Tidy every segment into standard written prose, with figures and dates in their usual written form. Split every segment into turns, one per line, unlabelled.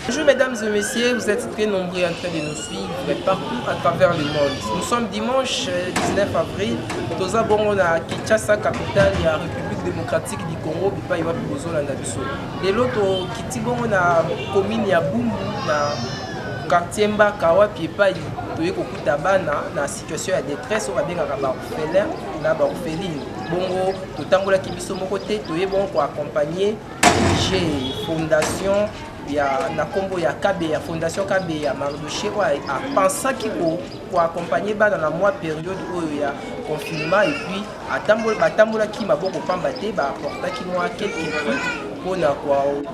Bonjour mesdames et messieurs, vous êtes très nombreux en train de nous suivre partout à travers le monde. Nous sommes dimanche 19 avril, nous avons à Kinshasa, capitale de la République démocratique du Congo, et puis il y a l'autre qui na commune ya Bumbu, na quartier Mbakawa, puis il y a na situation de détresse, on va bien orphelin, na orpheline. Bongo, tout le monde qui est sur mon côté, tout le monde accompagner j'ai fondation. Il y a na combo ya KB ya fondation KB ya Mardoché a pensé qu'il faut accompagner dans la mois période où il y a confinement et puis à tambola qui m'a beaucoup pambaté ba apporter qui moi quelques trucs pour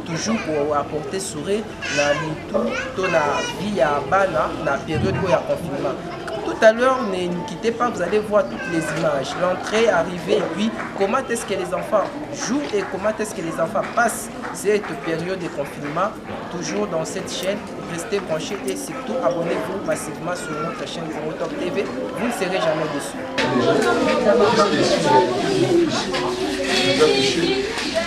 toujours pour apporter sourire na mutu to na vie ya bana na période où il y a confinement. Tout à l'heure, ne quittez pas, vous allez voir toutes les images, l'entrée, arrivée, et puis comment est-ce que les enfants jouent et comment est-ce que les enfants passent cette période de confinement. Toujours dans cette chaîne, restez branchés et surtout abonnez-vous massivement sur notre chaîne Congo Top TV, vous ne serez jamais déçus.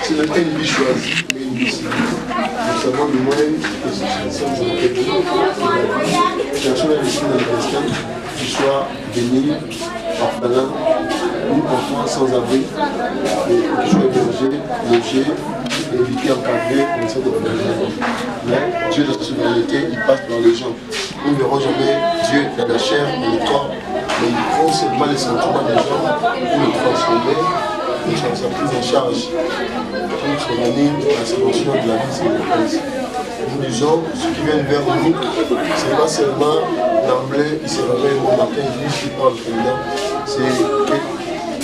Ce n'est pas une vie choisie, mais une vie. Nous savons le moyen que nous sommes dans le pays. Cherchons les signes de l'Afrique, qui soient bénis, orphelins, ou enfants sans abri, qui soient hébergés, logés, évités, encadrés, comme ça de mais Dieu, dans sa souveraineté, il passe dans les gens. Nous ne verrons jamais Dieu dans la chair, dans le corps, mais il prend seulement les sentiments des gens pour les transformer. Sa prise en charge pour soutenir la solution de la vie sénégalaise. Nous disons, ceux qui viennent vers nous, ce n'est pas seulement d'emblée, ils se réveillent au matin, ils disent qu'ils parlent président. C'est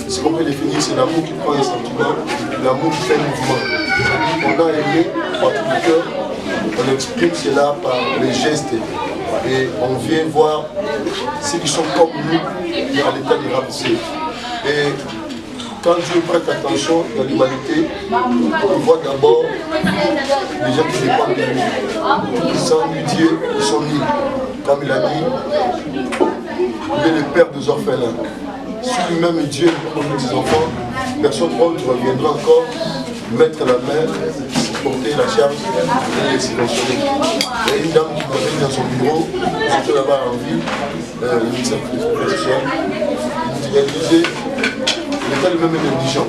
ce qu'on peut définir, c'est l'amour qui prend les sentiments, l'amour qui fait mouvement. On a aimé par tout le cœur, on exprime cela par les gestes et on vient voir ceux qui sont comme nous à l'état de rapetisser. Et quand Dieu prête attention dans l'humanité, on voit d'abord les gens qui dépendent de lui. Sans lui Dieu, ils sont nus. Comme il a dit, il est le père des orphelins. Si lui-même Dieu protège ses enfants, personne d'autre reviendra encore mettre la main, porter la charge et les subventionner. Il y a une dame qui m'avait dans son bureau, j'étais là-bas en ville, une ministère sociale, elle disait, l'État lui-même est indigent.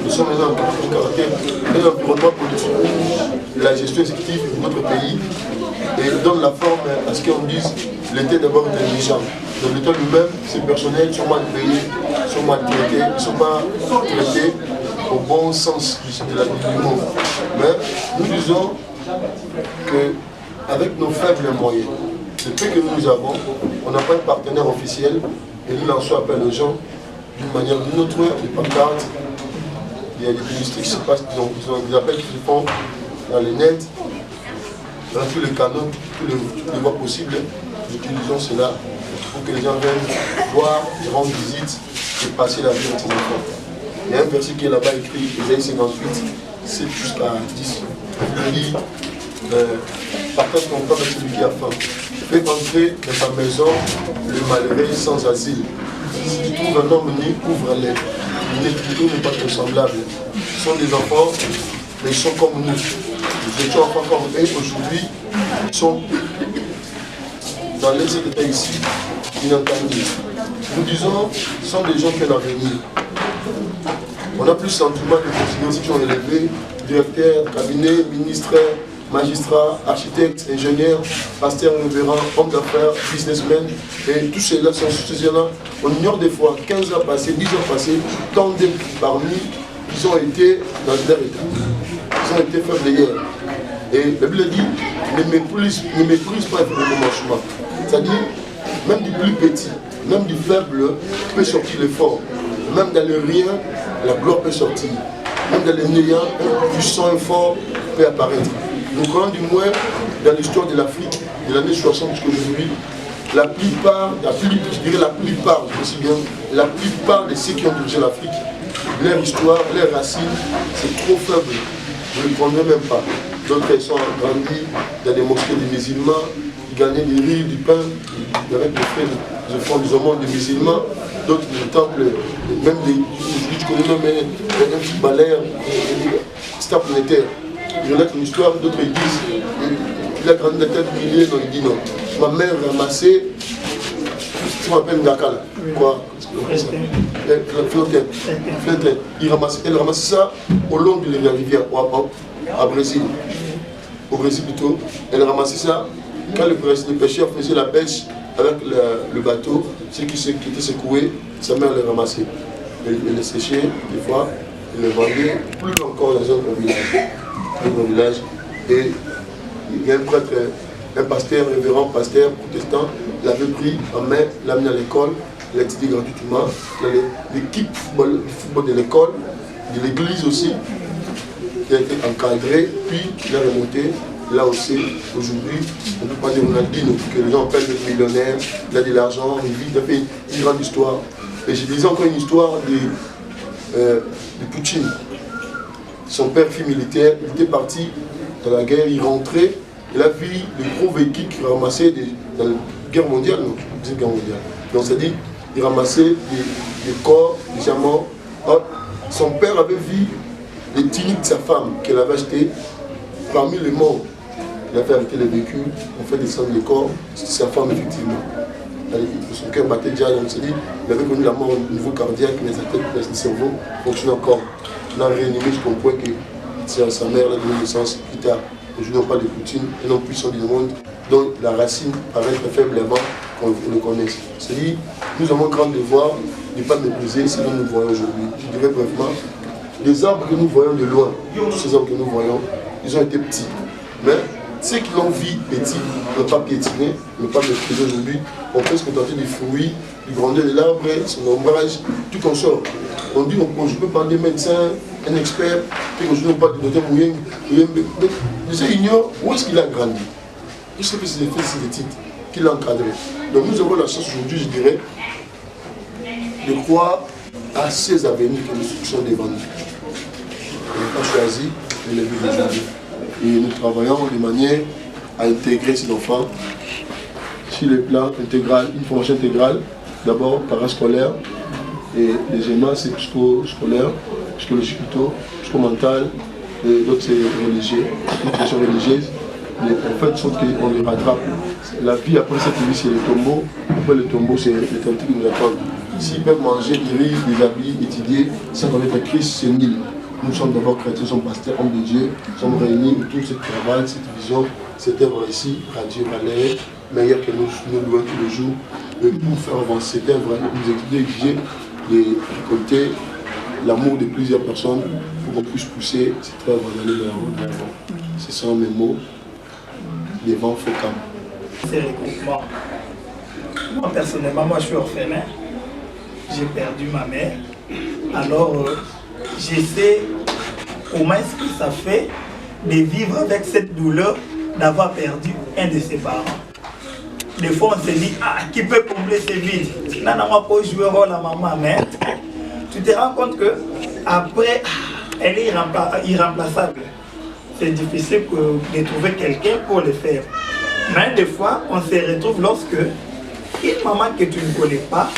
Nous sommes dans un caractère, un environnement politique où la gestion exécutive de notre pays et donne la forme à ce qu'on dise l'État d'abord est indigent. Donc l'État lui-même, ses personnels sont mal payés, sont mal traités, ils ne sont pas traités au bon sens de la vie du monde. Mais nous disons qu'avec nos faibles moyens, le peu que nous avons, on n'a pas un partenaire officiel et nous lançons appel aux gens d'une manière ou d'une autre, des pancartes, il y a des publicités qui se passent, ils ont des appels qui se font dans les nets, dans tous les canaux, toutes les voies possibles. Nous utilisons cela pour que les gens viennent voir, rendre visite et passer la vie avec ses enfants. Il y a un verset qui est là-bas écrit, Ésaïe 58, 7 jusqu'à 10. Il dit, partage ton pain avec celui qui a faim. Fais entrer dans ta maison le malheureux sans asile. Si tu trouves un homme nu, ouvre-les. Tout n'est pas semblable. Ce sont des enfants, mais ils sont comme nous. Nous étions enfants comme eux. Aujourd'hui, ils sont dans les états ici, inentendus. Nous disons, ce sont des gens qui ont l'avenir. On a plus le sentiment de continuer ceux qui ont élevé, directeurs, cabinets, ministres, magistrats, architectes, ingénieurs, pasteurs, révérends, hommes d'affaires, businessmen, et tous ceux-là sont là. On ignore des fois 15 ans passés, 10 ans passés, tant de parmi, ils ont été dans leur état. Ils ont été faibles hier. Et la Bible dit, ne méprise pas le commencement. C'est-à-dire, même du plus petit, même du faible, peut sortir le fort. Même dans le rien, la gloire peut sortir. Même dans le néant, un puissant et fort peut apparaître. Nous croyons du moins dans l'histoire de l'Afrique de l'année 60 jusqu'à aujourd'hui, la plupart de ceux qui ont touché l'Afrique, leur histoire, leurs racines, c'est trop faible. Je ne le prendrai même pas. D'autres, ils sont grandis dans des mosquées de musulmans, ils gagnaient des riz, du pain, avec des frères, des fonds des hommes de musulmans, d'autres des temples, même des. Je connais même un petit balai, star planétaire. Ils relatent une histoire, d'autres ils disent, il a grandi dans tête millier, non, il dit non. Ma mère ramassait, tu m'appelles Ngakala, quoi? Elle ramassait ça au long de la rivière, à Brésil. Au Brésil plutôt. Elle ramassait ça quand le pêcheur faisait la pêche avec le bateau, ceux qui étaient secoués, sa mère les ramassait. Elle les séchait des fois, elle les vendait plus encore dans un village. Et il y a un prêtre, un pasteur, un révérend pasteur protestant, l'avait pris en main, l'a amené à l'école, il a étudié gratuitement. L'équipe du football de l'école, de l'église aussi, qui a été encadré, puis il a remonté. Là aussi, aujourd'hui, on ne peut pas dire Ronaldinho, que les gens appellent le millionnaire, il a de l'argent, il a fait une grande histoire. Et je disais encore une histoire de Poutine. Son père fut militaire, il était parti dans la guerre, il rentrait, il a vu les gros véhicules qu'il ramassait dans la guerre mondiale, non, deuxième guerre mondiale. Donc c'est-à-dire, il ramassait des corps, des gens morts. Son père avait vu les tuniques de sa femme qu'elle avait achetées parmi les morts. Il a fait arrêter les véhicules, on fait descendre les corps, c'était sa femme effectivement. Son cœur battait déjà, donc c'est dit, il avait connu la mort au niveau cardiaque, mais sa tête, le cerveau fonctionnait encore. On a réanimé, je comprends que c'est sa mère, elle a donné naissance plus tard. Aujourd'hui, on parle de Poutine, un homme puissant du monde, dont la racine paraît très faible avant qu'on le connaisse. C'est-à-dire, nous avons un grand devoir de ne pas mépriser ce que nous voyons aujourd'hui. Je dirais brièvement, les arbres que nous voyons de loin, tous ces arbres que nous voyons, ils ont été petits. Mais ceux qui l'ont vu petit ne pas piétiner, ne pas mépriser aujourd'hui, on peut se contenter du fruit, du grandeur de l'arbre, son ombrage, tout en sort. On dit, je peux parler de médecin, un expert, puis aujourd'hui on parle de docteur Mouyeng, mais les gens ignorent où est-ce qu'il a grandi. Qu'est-ce que c'est fait ces titres qu'il a encadré. Donc nous avons la chance aujourd'hui, je dirais, de croire à ces avenirs qui nous sont devant nous. On n'a pas choisi de les vivre aujourd'hui. Et nous travaillons de manière à intégrer ces enfants sur le plan intégral, une formation intégrale, d'abord parascolaire, et deuxièmement c'est psychoscolaire, psychologique plutôt, psychomental, et d'autres c'est religieux, une question religieuse. Mais en fait, sauf qu'on les rattrape. La vie après cette vie, c'est le tombeau. Après le tombeau, c'est les théories qui nous attendent. S'ils peuvent manger, guérir, des habits, étudier, sans connaître Christ, c'est nul. Nous sommes d'abord chrétiens, nous sommes pasteurs, hommes de Dieu, nous sommes réunis autour de ce travail, cette vision, cette œuvre ici, Radio Valais, meilleure que nous louons tous les jours. Mais pour faire avancer cette œuvre, nous exiger de récolter l'amour de plusieurs personnes pour qu'on puisse pousser cette œuvre d'aller vers l'avant. Ce sont mes mots. Les vents Focam.
Ces regroupements. Moi personnellement, je suis orphelin. J'ai perdu ma mère. Alors j'essaie comment est-ce que ça fait de vivre avec cette douleur d'avoir perdu un de ses parents. Des fois on se dit, qui peut combler ce vide? Nana m'a pas joué un rôle à maman, mais tu te rends compte que après, elle est irremplaçable. C'est difficile de trouver quelqu'un pour le faire. Mais des fois, on se retrouve lorsque une maman que tu ne connais pas,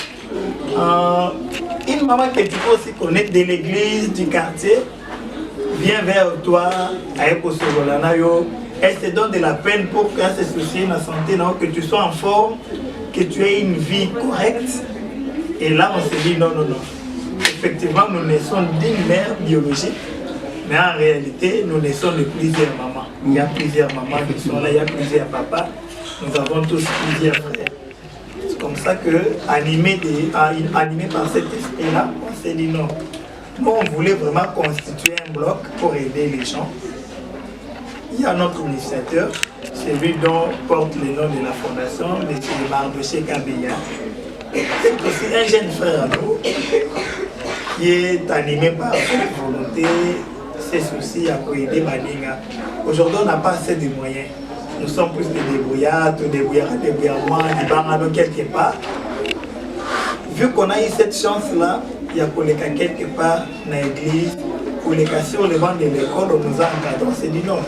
une maman que tu peux aussi connaître de l'église, du quartier, vient vers toi, elle te donne de la peine pour qu'elle se soucie de la santé, que tu sois en forme, que tu aies une vie correcte. Et là, on se dit non. Effectivement, nous naissons d'une mère biologique. Mais en réalité, nous naissons de plusieurs mamans. Il y a plusieurs mamans qui sont là, il y a plusieurs papas. Nous avons tous plusieurs frères. C'est comme ça que, animé par cet esprit-là, on s'est dit non. Nous, on voulait vraiment constituer un bloc pour aider les gens. Il y a notre initiateur, celui dont porte le nom de la fondation, M. Mardoché Kabila. C'est aussi un jeune frère à nous qui est animé par cette volonté, ses soucis à aider Baninga. Aujourd'hui, on n'a pas assez de moyens. nous sommes plus des débrouillards, débrouillards-moi, des barano quelque part. Vu qu'on a eu cette chance-là, il y a pour les cas quelque part dans l'église, pour les cas sur le banc de l'école, on nous a encadré, on s'est dit non.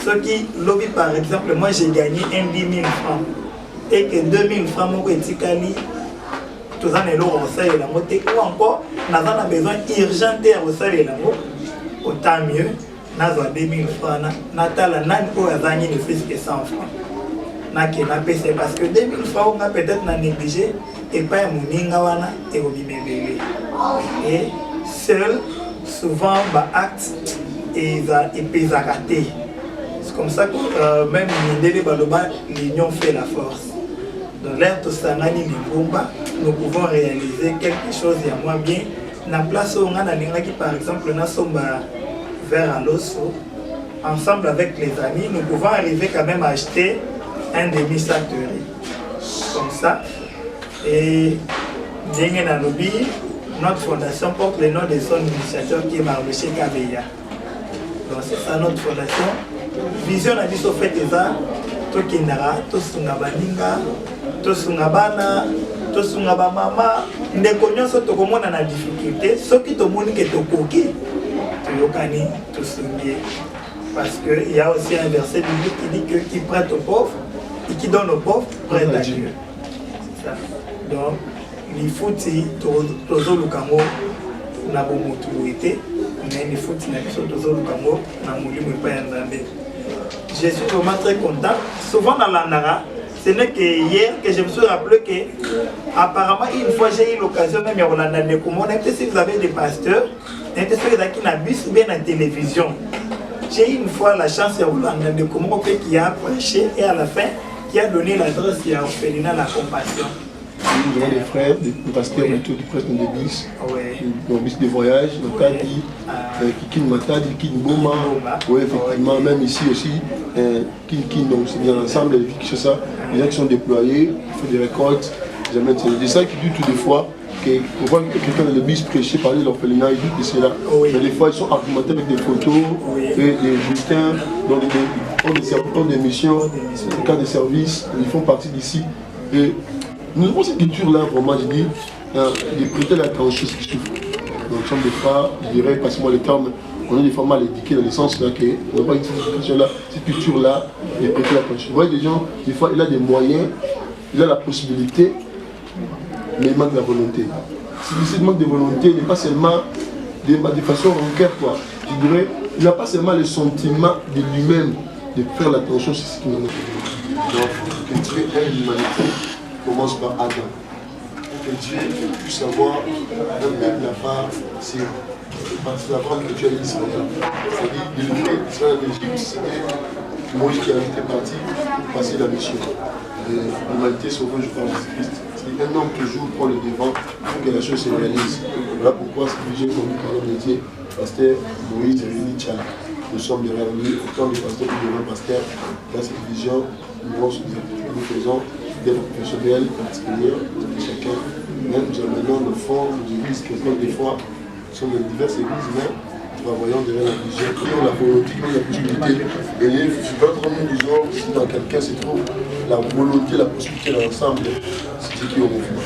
Ceux qui lobby par exemple, moi j'ai gagné 10 000 francs et que 2 000 francs, moi j'ai dit tout ça n'est pas au sein de la montée ou encore, nous avons besoin urgent au sein de la montée, autant mieux, nous avons 2 000 francs, nous avons ne fait que 100 francs. Parce que 2 000 francs, on a peut-être négligé et pas un moninga et au bimébélé. Et seul, souvent, acte et puis raté. C'est comme ça que même l'union fait la force. Dans l'air Tosangani Limbomba, nous pouvons réaliser quelque chose et à moins bien. Dans la place où on a par exemple, nous sommes vers Alosso, ensemble avec les amis, nous pouvons arriver quand même à acheter un demi-sac de riz. Comme ça. Et notre fondation porte le nom de son initiateur qui est Marluché Kabeya. Donc c'est ça notre fondation. Vision a dit au fait des arts, Tokindara, Tosungabaninga, Tosungabana, Tosungabamama, Nekonyo Sotokomon a la difficulté, ce qui te montre que Tokoki, Tuyokani, Tosungi. Parce qu'il y a aussi un verset biblique qui dit que qui prête aux pauvres et qui donne aux pauvres prête à Dieu. Donc, il faut que Tozo Lukamo n'a pas d'autorité, mais il faut que Tozo Lukamo n'a pas d'endamé. Je suis vraiment très content. Souvent dans l'Anara, ce n'est que hier que je me suis rappelé que, apparemment, une fois j'ai eu l'occasion, même à Rolanda de Koumou, si vous avez des pasteurs, qui ont bus ou bien la télévision. J'ai eu une fois la chance de Rolanda de Koumou qui a prêché et à la fin, qui a donné l'adresse à Orphelinat La Compassion.
Nous avons des frères, des pasteurs du presque de bis, des bis de voyage, qui quittent Matadi, qui quittent Goma, oui, effectivement, même ici aussi, qui donc c'est bien ensemble, c'est ça, les gens qui sont déployés, ils font des récoltes, c'est ça qui dit tout des fois, qu'on voit quelqu'un dans le bis prêcher, parler de l'orphelinat, il dit que c'est là, mais des fois ils sont argumentés avec des photos, et des bulletins, donc des missions, des cas de service, ils font partie d'ici. Nous avons cette culture-là, vraiment, je dis, de prêter l'attention à ce qui souffre. Donc, nous sommes des fois, je dirais, passez-moi le terme, on est des fois mal éduqués dans le sens là qu'on n'a pas cette culture-là, de prêter l'attention. Vous voyez, des gens, des fois, il a des moyens, il a la possibilité, mais il manque la volonté. Si il manque de volonté, il n'est pas seulement de façon rancœur, quoi. Je dirais, il n'a pas seulement le sentiment de lui-même de faire l'attention sur ce qui nous est. Donc, il faut cultiver l'humanité. Commence par Adam. Que Dieu puisse savoir un peuple là-bas, c'est l'avant que Dieu a dit Israël. C'est-à-dire, il livrer Israël en Égypte, c'était Moïse qui avait été parti pour passer la mission. L'humanité sauvée, je parle de Christ. C'est un homme toujours prend le devant pour que la chose se réalise. Voilà pourquoi cette vision qu'on nous parle de Dieu, pasteur Moïse et Rémi Tchala. Nous sommes derrière lui, autant de pasteurs que de pasteurs. Dans cette vision, nous faisons des professionnels particuliers, chacun, même nous amenons le fond du risque, des fois, sont de diverses églises, mais travaillons derrière la vision, qui ont la volonté, qui ont la possibilité. Et je veux comme nous disons, si dans quelqu'un se trouve la volonté, la possibilité de l'ensemble, c'est ce qui est au mouvement.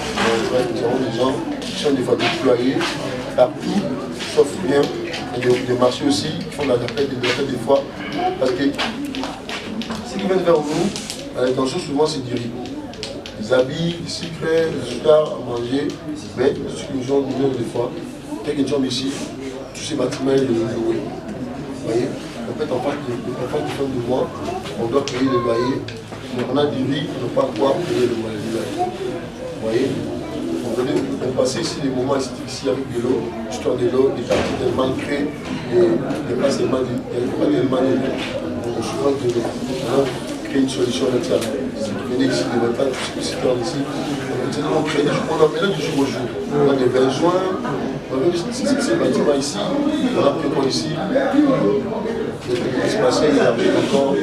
Nous avons des gens qui sont des fois déployés partout, sauf bien, et des marchés aussi, qui font l'appel des fois, parce que ce qui vient vers nous, l'intention souvent c'est du riz. Des habits, des secrets, des soutares à manger, mais ce que nous gens nous des fois, quelques gens ici, tous ces bâtiments, ils les louer. Vous voyez, en fait, en face de moi, on doit payer le loyer, mais on a du riz, on ne peut pas pouvoir payer le loyer. Vous voyez, on passait ici des moments assez difficiles avec de l'eau, l'histoire de l'eau, des quartiers tellement créés, des places tellement on souffre de l'eau. Créer une solution avec ça. Si vous venez ici, ne pas tout ce qui se passe ici. On a maintenant du jour au jour. On a des besoins. On a ces bâtiments ici. On a pris quoi ici. L'espace, il y a encore.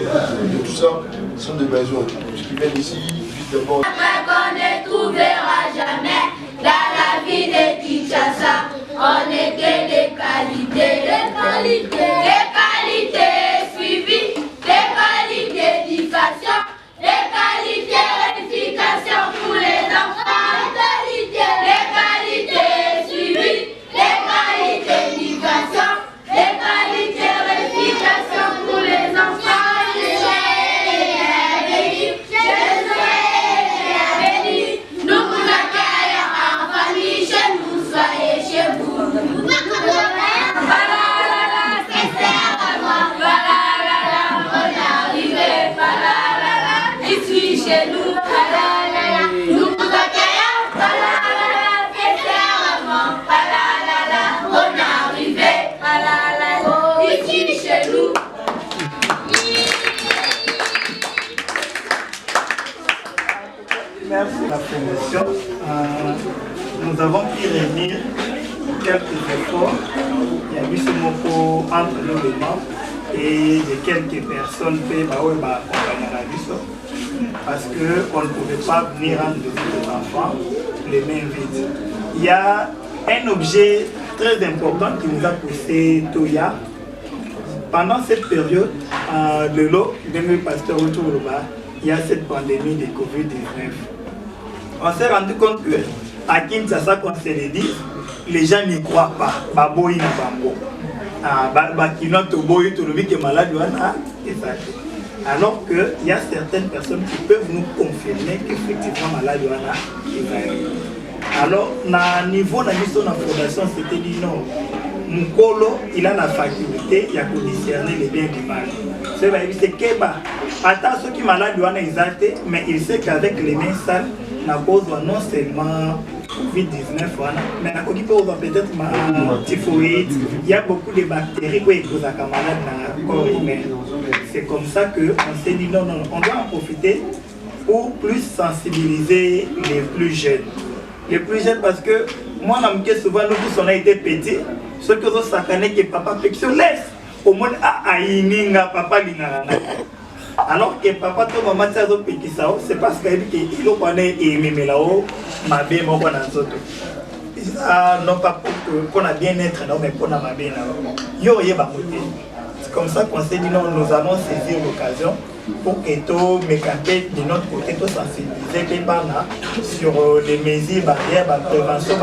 Tout ça, ce sont des besoins. Ce qui viennent ici, juste d'abord.
Qu'on ne trouvera jamais dans la vie de Kinshasa. On est que des qualités suivies, des qualités d'efficacité.
grâce à la promotion, nous avons pu réunir quelques efforts. Il y a eu ce mot entre nous les membres et de quelques personnes qui accompagner la vie. Parce qu'on ne pouvait pas venir rendre les enfants les mains vides. Il y a un objet très important qui nous a poussé Toya. Pendant cette période, de l'eau, le pasteur autour de là, il y a cette pandémie de Covid-19. On s'est rendu compte qu'à Kinshasa, quand on se le dit, les gens n'y croient pas. Baboyi na bango. Alors qu'il y a certaines personnes qui peuvent nous confirmer qu'effectivement malade alors, au niveau de la fondation, c'était dit non. Mukolo, il a la faculté de discerner les biens du mal. C'est que attends ceux qui sont malades, mais il sait qu'avec les mains sales, la cause non seulement Covid-19, mais la cause peut-être typhoïde. Il y a beaucoup de bactéries qui causent malade dans le corps humain. C'est comme ça qu'on s'est dit non, on doit en profiter pour plus sensibiliser les plus jeunes. Les plus jeunes parce que moi, souvent, nous tous on a été petits. Ceux qui ont saccané que papa fait que se laisse. Au moins, papa alors que papa, tout maman, c'est parce qu'il a aimé là-haut, ma bien, mon bon non pas pour la bien-être, mais pour la bien. C'est comme ça qu'on s'est dit non, nous allons saisir l'occasion pour que tous mes campagnes de notre côté, tous sensibiliser sur les mesures barrières, la prévention,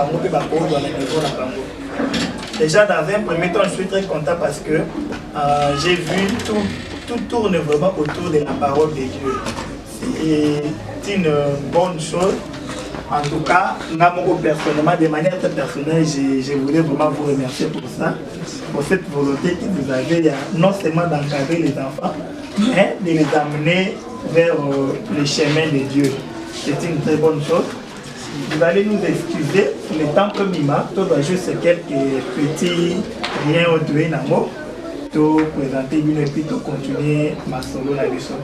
déjà dans un premier temps, je suis très content parce que j'ai vu tout tourne vraiment autour de la parole de Dieu. C'est une bonne chose. En tout cas, personnellement, de manière très personnelle, je voulais vraiment vous remercier pour ça, pour cette volonté que vous avez, non seulement d'encadrer les enfants, mais de les amener vers le chemin de Dieu. C'est une très bonne chose. Vous allez nous excuser, le temps que Mima, tu dois juste quelques petits liens au doué n'amo, tu présenter une et puis tu continuer ma solo la leçon.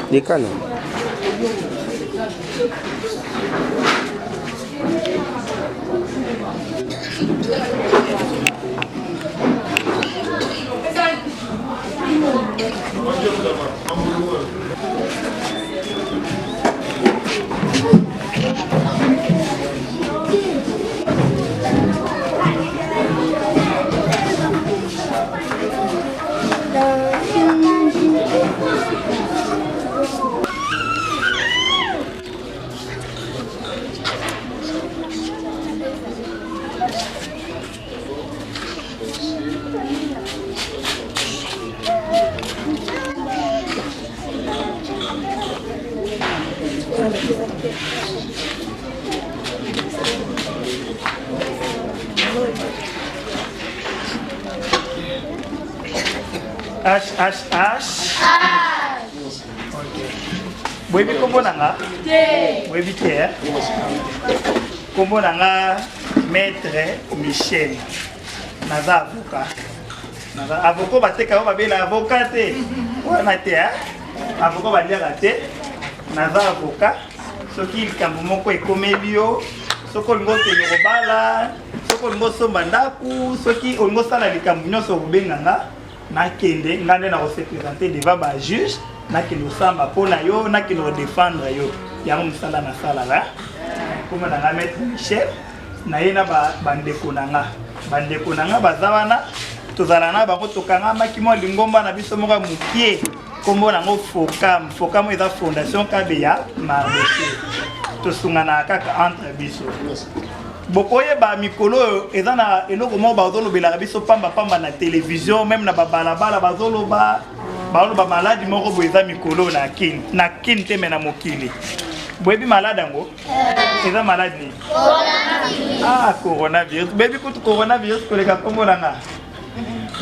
Des canons.
H. Vous avez comment nanga? Vous avez bien. Comment nanga maître Michel. Naza avocat. Naza avocat bateka o babela avocat te. Wana te hein? Avocat balia te. Naza avocat. Soki likambo moko ekomeli yo. Soko olingo tele kobala. Soko olingo somba ndaku. Soki olingo sala likambo nyonso kobenganga. Nakende ngane na représenter devant ba juge nakende osamba pona yo nakende défendre yo yango musala na sala la comme na maître Michel na yena bandeko nanga bazawana tozala na bango tokanga makimo lingomba na biso moka mukie kombo nango fokam eza fondation kabeya marché tosungana kaka entre biso bokoye ba mikolo ezana eloko mo bazolo bela biso pamba na télévision même na balabala bazolo ba maladi moko boeza mikolo na kin te mena mokili boyebi malade ngo eza malade ni coronavirus bebi kutu coronavirus koleka kombo nanga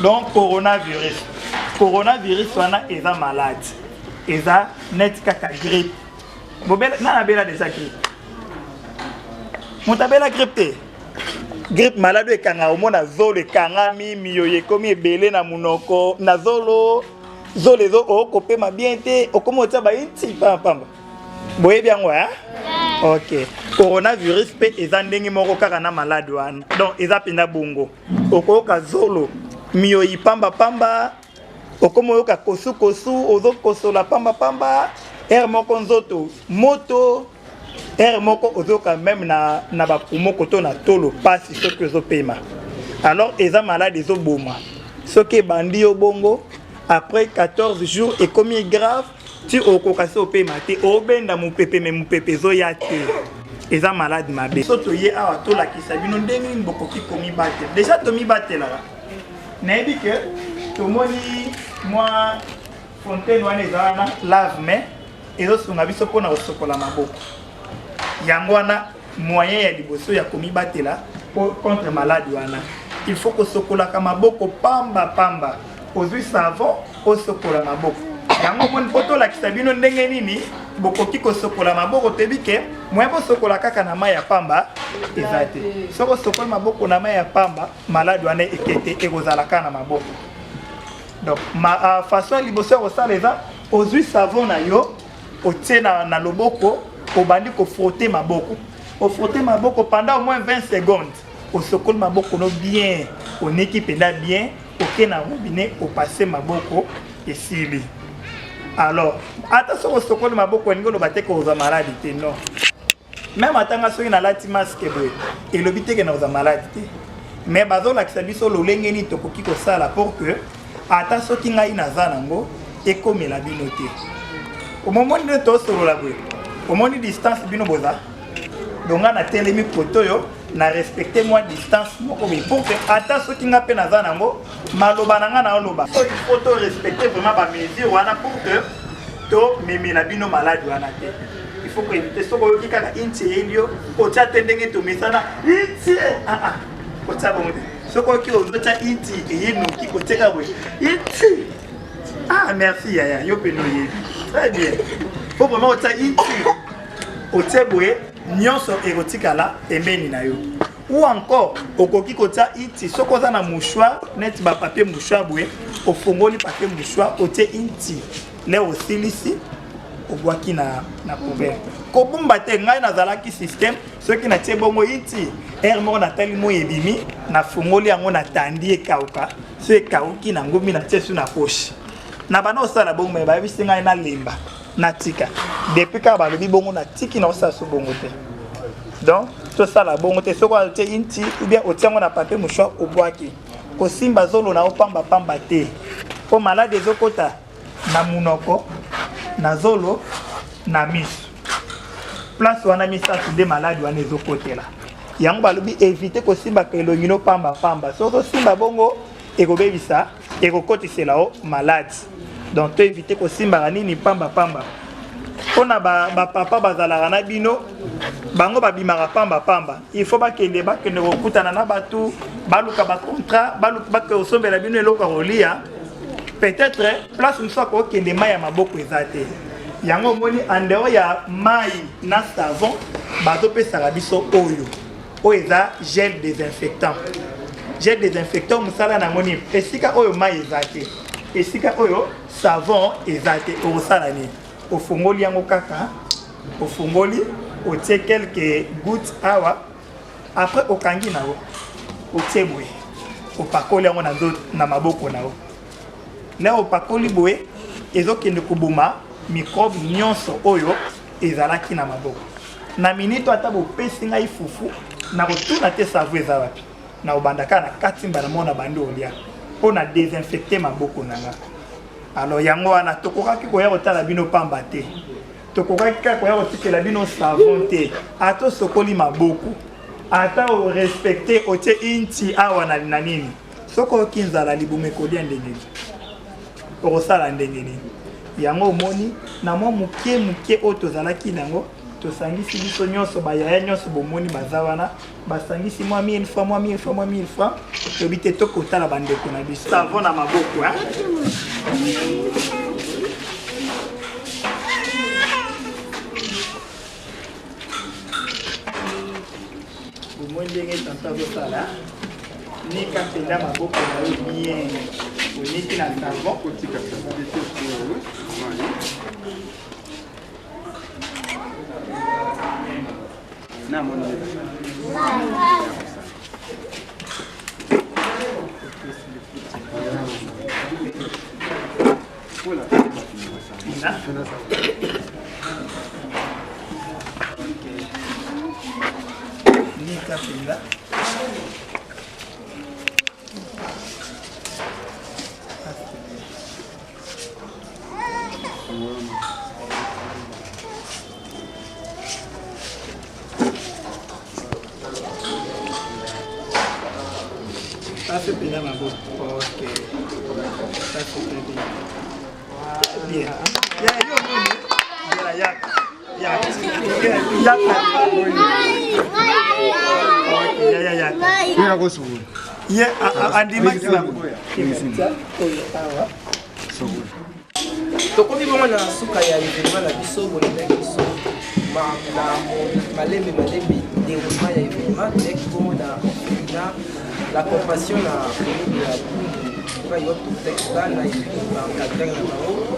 donc coronavirus wana eza malade eza net kaka grippe bobela na bela déjà grippe Montabela grippe. Grippe malade ekanga omona zolo ekanga miyo yekomi ebele na munoko na zolo zolezo okopema bien te okomota ba inti pamba boye bien ouais OK coronavirus pe eza ndenge moko kaka na malade wana donc eza pena bongo okoyoka zolo mio ipamba pamba okomoyoka kosu kosu ozokosola pamba pamba air moko nzoto moto air moko ozoka même na ba poumon koto na tolo pasi soki ozopema alors eza malade ezoboma soki bandi yo bongo après 14 jours et comme est grave tu okokasi opema te obenda mupepe me mupepe zo ya te eza malade mabe soto ye awa tolakisa bino ndenge nini bokoki komibatela déjà tomibatela nayebi ke tomoni mwa fontaine wana eza wana lave main ezosunga biso mpona kosokola maboko yango wana moyen ya liboso ya komibatela contre malade wana il faut kosokolaka maboko pamba pamba ozwi savon osokola maboko yango moni poto lakisa bino ndenge nini bokoki kosokola maboko tebike moyen bosokola kaka na mai ya pamba eza te soko sokola maboko na mai ya pamba malade wana ekete ekozalaka na maboko donc ma façon liboso kosala eza ozwi savon na yo otie na loboko obandi kofrotter maboko ofrotter maboko pendant au moins 20 secondes osokoli maboko no bien oneki penda bien oke na robinet opase maboko esili alors ata soko sokoli maboko ningo loba te ko za malade te non même atanga soki na lati masque boye elobi te ke na za malade te mais bazolakisa biso lolenge ni tokoki kosala pour que ata soki ngai naza nango ekomela bino te omomoni nde tosolola boye omoni distance bino boza donga na telemi poto yo na respecter moi distance moko mais pour que ata soki nga pe naza nango maloba nanga na oloba il faut to respecter vraiment ba mesure wana pour que to memela bino malade wana te il faut que éviter soko yoki kaka inti elio otia tendenge to mesana inti otia bongo soko yoki ozotia inti eyenoki koteka boye inti merci yaya yo pe no yebi très bien faut vraiment otia inti otia boye nyonso erotikala pembeni na yo ou encore okoki kotia inti soko za na mouchoir net ba papier mouchoir boye ofongoli papier mouchoir otie inti le osilisi obwaki na poubelle kobumba te ngai nazalaki système soki na tie bongo inti air moko natali mo ebimi na fongoli yango na tandi ekauka so ekauki na ngumi na tie su na poche na bana osala bongo me bayebisi ngai na lemba na tika depuis ka balobi bongo na tiki na osala so bongo te donc to sala bongo te soko atie inti ou bien otiango na papier mouchoir obwaki kosimba zolo na opamba pamba te po malade ezokota na munoko na zolo na miso place wana misatu de malade wana ezokotela yango balobi éviter kosimba kelongino pamba pamba soko simba bongo ekobebisa ekokotisela o malade donc to éviter kosimba nini pamba pamba pona ba papa bazalaka na bino bango babimaka pamba pamba il faut bakende kokutana na batu baluka ba contrat baluka osombela bino eloko kolia peut-être place mosusu akokende mai ya maboko eza te yango omoni andeo ya mai na savon bazopesaka biso oyo eza gel désinfectant mosala nango nini esika oyo mai eza te esika oyo savon eza te okosala nini ofongoli yango kaka ofongoli otie quelques gouttes awa après okangi nango otie boye opakoli yango na maboko nango na opakoli boye ezokende koboma microbe nyonso oyo ezalaki na maboko na minito ata bopesi ngai fufu na kotuna te savon eza wapi na obandaka na katimba na mona bandi olia mpona désinfecter maboko nanga alors yango wana tokokaki koya kotala bino pamba te tokokaki kaka koya kotikela bino savon te ata osokoli maboko ata orespecte otie inti awa na nini soko oki nzala libumu ekolia ndenge nini okosala ndenge nini yango omoni na mwa moke oyo tozalaki nango tosangisi biso nyonso bayaya nyonso bomoni baza wana basangisi mwa 1000 francs tobi te tokotala bandeko na biso savon na maboko bomoni ndenge tanta azosala nika penda maboko na yo bien oniki na savon
kotika na mona voilà
nika penda ça c'est bien ma bosse. Ok. Ça c'est très bien. Bien.
tokomi bongo na suka ya événement na biso bolanda biso malembe déroulement ya événement toyaki bongo na la compassion na ya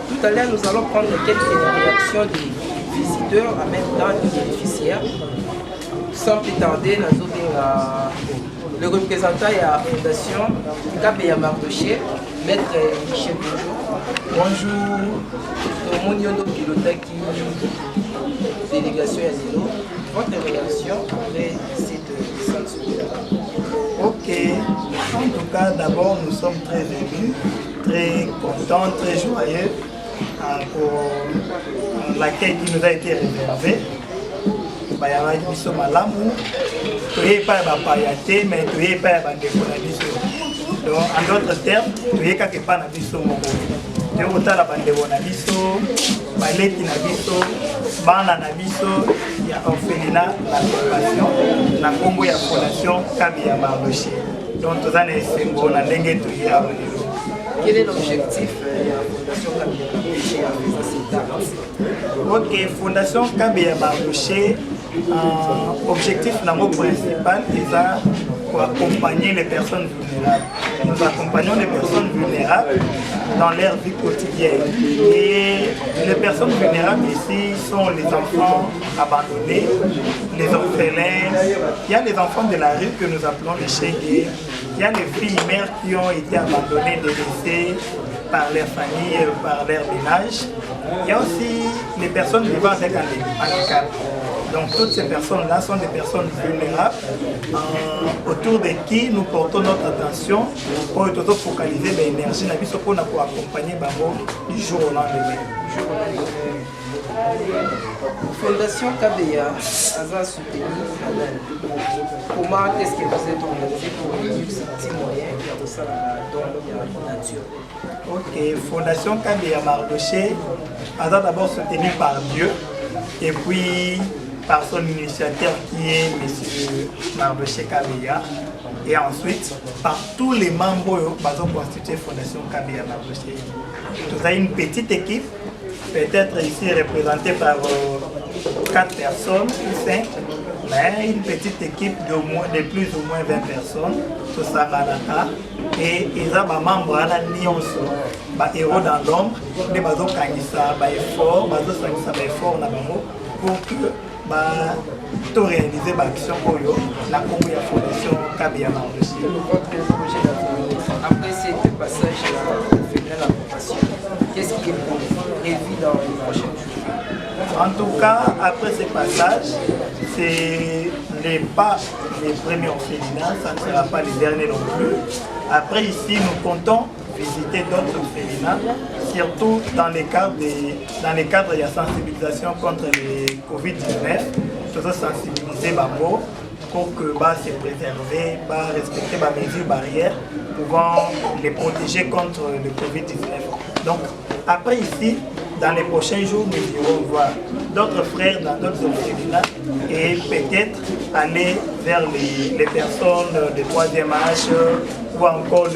tout à l'heure nous allons prendre quelques réactions des visiteurs en même temps des bénéficiaires sans plus tarder le représentant de la fondation Kabeya Mardoché, maître Michel bonjour. Bonjour. Mon Pilotaki, délégation Yazino. Votre réaction après cette séance?
Ok. En tout cas, d'abord, nous sommes très émus, très contents, très joyeux pour l'accueil qui nous a été réservé. Bayamaki biso malamu toye pa ba payate mais toye pa ba ndeko na biso donc en d'autres termes toye ka ke pa na biso moko te otala ba ndeko na biso baleki na biso bana na biso ya orphelinat la compassion na kombo ya fondation Kabeya Mardoché donc tozana esengo na ndenge toye awa lelo.
Quel est l'objectif de la fondation Kabeya Mardoché avec cette date?
Ok, fondation Kabeya Mardoché. Objectif principal est pour accompagner les personnes vulnérables. Nous accompagnons les personnes vulnérables dans leur vie quotidienne. Et les personnes vulnérables ici sont les enfants abandonnés, les orphelins. Il y a les enfants de la rue que nous appelons les chégués. Il y a les filles mères qui ont été abandonnées, délaissées par leur famille, par leur ménage. Il y a aussi les personnes vivant avec un handicap. Donc toutes ces personnes-là sont des personnes vulnérables autour de qui nous portons notre attention pour focaliser l'énergie pour accompagner du jour au lendemain.
Fondation Kabeya a soutenu comment est-ce que vous êtes organisé pour réunir ces petits moyens pour ça dans la nature?
Ok, Fondation Kabeya Mardoché a d'abord soutenu par Dieu et puis par son initiateur qui est M. Mardoché Kabeya et ensuite par tous les membres qui ont constitué Fondation Kabeya Mardoché. Nous avons une petite équipe, peut-être ici représentée par 4 personnes ou 5, mais une petite équipe de plus ou moins 20 personnes, tout ça et ils ont des membres des héros dans l'ombre, des efforts pour que tout réaliser l'action pour la Fondation Kabeya Mardoché.
Après ce passage à la compassion, qu'est-ce qui est prévu dans les prochains jours?
En tout cas, après ce passage, ce n'est pas les premiers orphelinats, ça ne sera pas les derniers non plus. Après ici, nous comptons visiter d'autres orphelinats, surtout dans les cadres de la sensibilisation contre le Covid-19, toujours sensibiliser pour que se préserver, respecter les mesures barrières pouvant les protéger contre le Covid-19. Donc après ici, dans les prochains jours, nous irons voir d'autres frères dans d'autres orphelinats et peut-être aller vers les personnes de troisième âge ou encore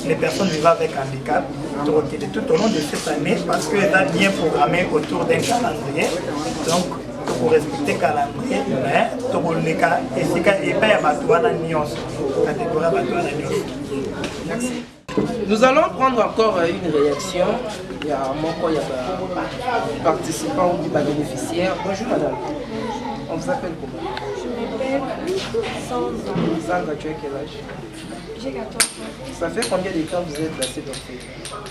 les personnes vivant avec handicap. Donc tout au long de cette année, parce qu'elle a bien programmé autour d'un calendrier. Donc, pour respecter le calendrier, mais il n'y a pas de
Merci. Nous allons prendre encore une réaction. Il y a un participant ou un bénéficiaire. Bonjour madame. On vous appelle comment?
Je m'appelle Sandra.
Sandra, tu as quel âge?
J'ai 14 ans.
Ça fait combien de temps vous êtes dans cette orphelinat?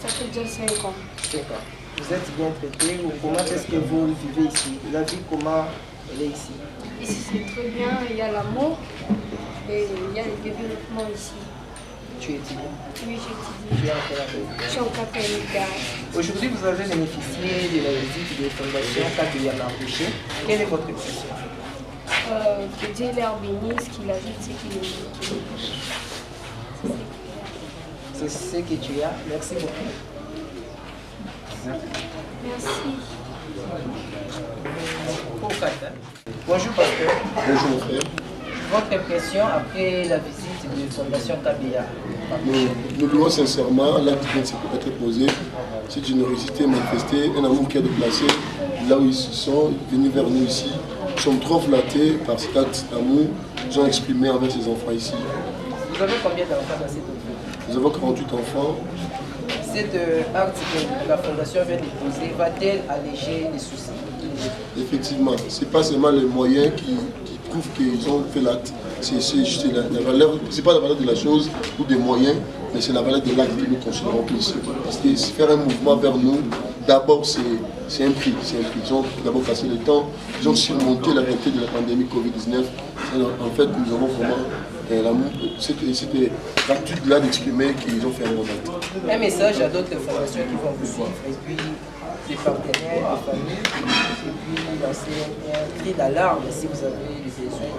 Ça fait déjà 5 ans.
5 ans. Vous êtes bien traité ou comment est-ce que vous vivez ici? La vie, comment elle est ici?
Ici c'est très bien, il y a l'amour et il y a le développement ici.
Tu étudies?
Oui, j'étudie.
Tu es en quelle année?
Je suis en 4e classe.
Aujourd'hui, vous avez bénéficié de la visite de la Fondation Kabila Mardoché. Quelle est votre question?
Que Dieu leur bénisse, qu'il ajoute ce qu'il est.
C'est ce que tu as. Merci beaucoup.
Merci.
Bonjour pasteur.
Bonjour mon frère.
Votre impression après la visite de la Fondation Kabila?
Nous louons sincèrement l'acte qui vient de se être posé. Cette générosité manifestée, un amour qui a déplacé là où ils se sont, venus vers nous ici. Nous sommes trop flattés par cet acte d'amour qu'ils ont exprimé envers ces enfants ici.
Vous avez combien d'enfants dans cette orphelinat?
Nous avons 48 enfants.
Cet acte que la Fondation vient de poser va-t-elle alléger les soucis?
Effectivement, ce n'est pas seulement les moyens qui prouvent qu'ils ont fait l'acte. C'est la valeur, c'est pas la valeur de la chose ou des moyens, mais c'est la valeur de l'acte que nous considérons ici. Parce que faire un mouvement vers nous, d'abord c'est un prix. Ils ont d'abord passé le temps, ils ont surmonté la réalité de la pandémie Covid-19. En fait, nous avons vraiment l'amour, c'était l'attitude-là d'exprimer qu'ils ont fait un bon acte.
Un message à d'autres fondations qui vont vous suivre, et puis des partenaires, des familles, et puis lancer un cri d'alarme si vous avez des besoins.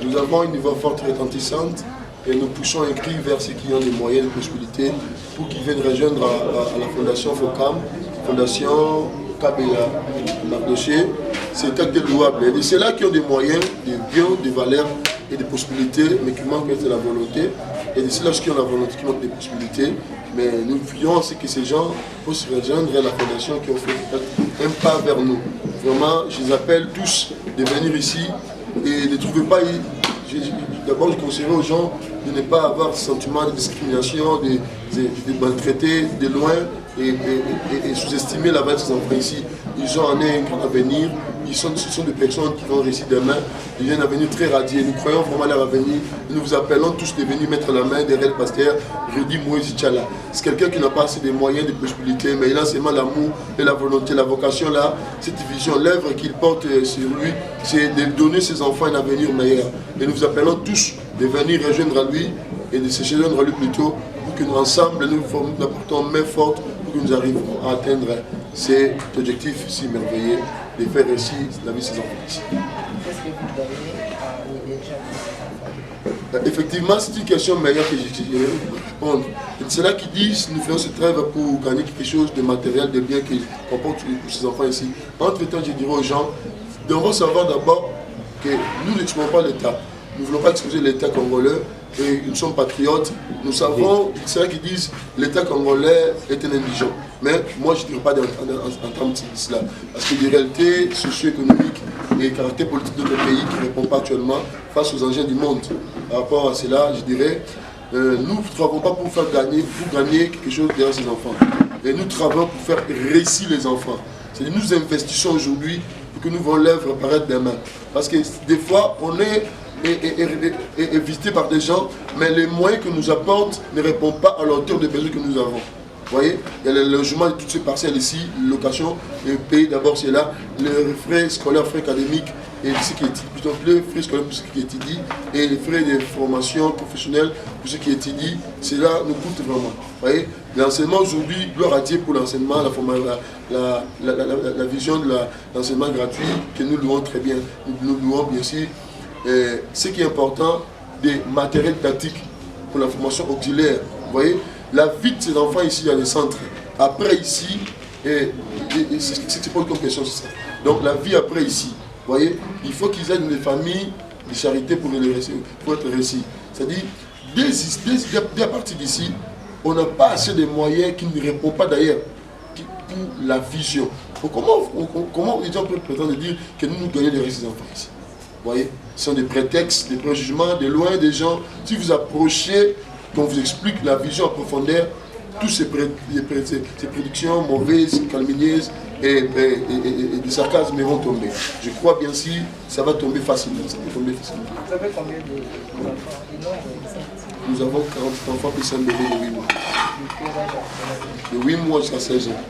Nous avons une voix forte retentissante et nous poussons un cri vers ceux qui ont les moyens et les possibilités pour qu'ils viennent rejoindre à la Fondation FOCAM, Fondation Kabila Mardoché. C'est un acte louable. Et c'est là qui ont des moyens, des biens, des valeurs et des possibilités, mais qui manquent de la volonté. Et c'est là qui ont la volonté, qui manquent des possibilités. Mais nous voyons ce que ces gens peuvent se rejoindre à la Fondation qui ont fait un pas vers nous. Vraiment, je les appelle tous de venir ici et ne trouvez pas. D'abord, je conseillerais aux gens de ne pas avoir ce sentiment de discrimination, de maltraiter de loin et sous-estimer la valeur de ces enfants ici. Ils ont un grand avenir, ce sont des personnes qui vont réussir demain, ils ont un avenir très radieux. Nous croyons vraiment à leur avenir. Nous vous appelons tous de venir mettre la main derrière le pasteur Rudy Moïse Tchala. C'est quelqu'un qui n'a pas assez de moyens, de possibilités, mais il a seulement l'amour et la volonté, la vocation là, cette vision, l'œuvre qu'il porte sur lui, c'est de donner à ses enfants un avenir meilleur. Et nous vous appelons tous de venir rejoindre à lui et de se rejoindre à lui plutôt pour que nous ensemble nous apportons main forte pour que nous arrivions à atteindre cet objectif si merveilleux de faire réussir la vie de ses enfants ici.
Qu'est-ce que vous donnez à les gens?
Effectivement, c'est une question meilleure que je vais répondre. C'est là qu'ils disent nous faisons ce travail pour gagner quelque chose de matériel, de bien qu'on porte pour ces enfants ici. Entre-temps, je dirais aux gens, nous devons savoir d'abord que nous n'exposons pas l'État. Nous ne voulons pas exposer l'État congolais et nous sommes patriotes. Nous savons, c'est là qu'ils disent l'État congolais est un indigent. Mais moi, je ne dirais pas en termes de cela. Parce que des réalités socio-économiques et caractères politiques de notre pays qui ne répondent pas actuellement face aux enjeux du monde. Par rapport à cela, je dirais, nous ne travaillons pas pour gagner quelque chose derrière ces enfants. Et nous travaillons pour faire réussir les enfants. C'est-à-dire nous investissons aujourd'hui pour que nous voyons l'œuvre apparaître demain. Parce que des fois, on est visité par des gens, mais les moyens que nous apportent ne répondent pas à la hauteur des besoins que nous avons. Vous voyez, il y a le logement de toutes ces parcelles ici, location, le pays d'abord c'est là, les frais scolaires, frais académiques, et ce qui est plutôt les frais scolaires pour ce qui étudie, et les frais de formation professionnelle pour ce qui étudie, c'est là nous coûte vraiment. Vous voyez, l'enseignement aujourd'hui, gloire à Dieu pour l'enseignement, la vision de l'enseignement gratuit que nous louons très bien, nous louons bien sûr. Ce qui est important, des matériels didactiques pour la formation auxiliaire. Vous voyez, la vie de ces enfants ici dans les centres, après ici, c'est pas une question, c'est ça. Donc la vie après ici, vous voyez, il faut qu'ils aient des familles de charité pour être réussis. C'est-à-dire, dès à partir d'ici, on n'a pas assez de moyens qui ne répondent pas d'ailleurs pour la vision. Comment les gens peuvent prétendre dire que nous gagnons les risques des enfants ici? Vous voyez, ce sont des prétextes, des préjugements, de loin des gens. Si vous approchez, qu'on vous explique la vision en profondeur, toutes ces prédictions mauvaises, calomnieuses et des sarcasmes vont tomber. Je crois bien si ça va tomber facilement.
Vous avez combien d'enfants?
Nous avons 40 enfants plus un bébé de 8 mois. De 8 mois jusqu'à 16 ans.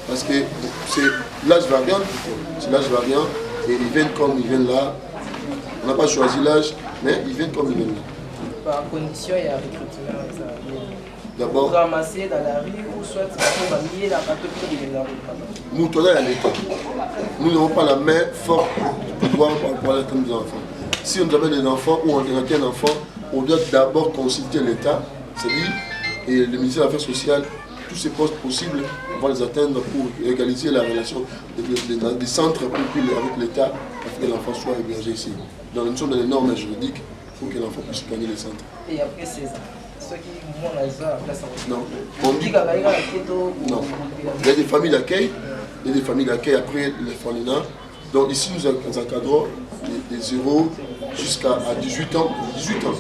Parce que c'est l'âge variant, et ils viennent comme ils viennent là. On n'a pas choisi l'âge, mais ils viennent comme ils viennent là.
Par condition, il y a recrutement.
D'abord,
vous ramassez dans la rue ou soit vous famille la
nous tournons à l'État. Nous n'avons pas la main forte pour pouvoir atteindre des enfants. Si on avait des enfants ou on a un enfant, on doit d'abord consulter l'État, c'est-à-dire et le ministère des Affaires sociales, tous ces postes possibles, on va les atteindre pour égaliser la relation des centres avec l'État afin que l'enfant soit hébergé ici. Donc nous sommes dans les normes juridiques pour que l'enfant puisse gagner les centres.
Et après 16 ans, ceux qui vont à la place
non. Non. Il y a des familles d'accueil, après les familles. Donc ici nous encadrons des 0 jusqu'à 18 ans. 18 ans.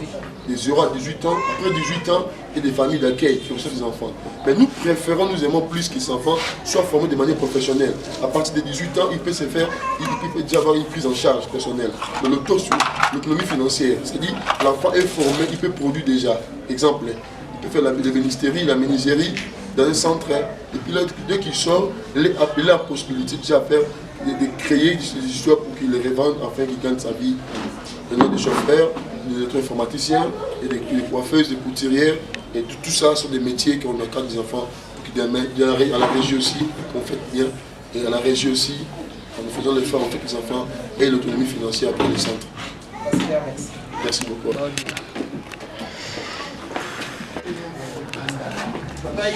Des 0 à 18 ans, après 18 ans, et des familles d'accueil qui reçoivent des enfants. Mais nous préférons, nous aimons plus que ces enfants soient formés de manière professionnelle. À partir de 18 ans, il peut se faire, il peut déjà avoir une prise en charge personnelle. De l'autonomie financière. C'est-à-dire, l'enfant est formé, il peut produire déjà. Exemple, il peut faire la bénisterie, la menuiserie dans un centre. Et puis là, dès qu'il sort, il a la possibilité déjà de créer des histoires pour qu'il les revende afin qu'il gagne sa vie. Il y a des chauffeurs, des informaticiens, et des coiffeuses, des couturières, et tout ça sont des métiers qu'on encadre des enfants. À la régie aussi, on fait bien, et à la régie aussi, en nous faisant l'effort, on fait que les enfants aient l'autonomie financière pour les centres. Merci beaucoup.
Bye.